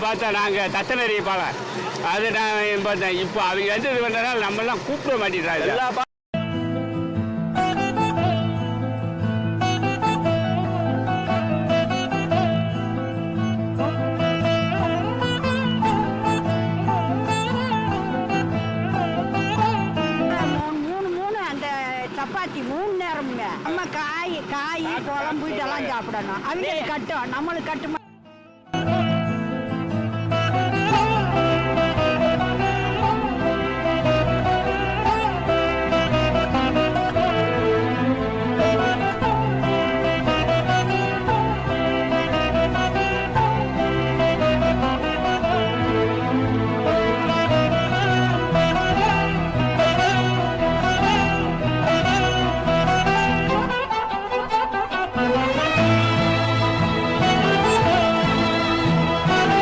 பார்த்தா நாங்கள் தத்தனரி பாலம் அது நான் பார்த்தேன். இப்போ அவங்க வந்து இது பண்ணதால் நம்மெல்லாம் கூப்பிட மாட்டேங்கிறாங்க. எல்லா சப்பாத்தி 3 நேரமுங்க. நம்ம காய் குழம்பு இதெல்லாம் சாப்பிடணும். அவங்க கட்டும், நம்மளுக்கு கட்டுமா?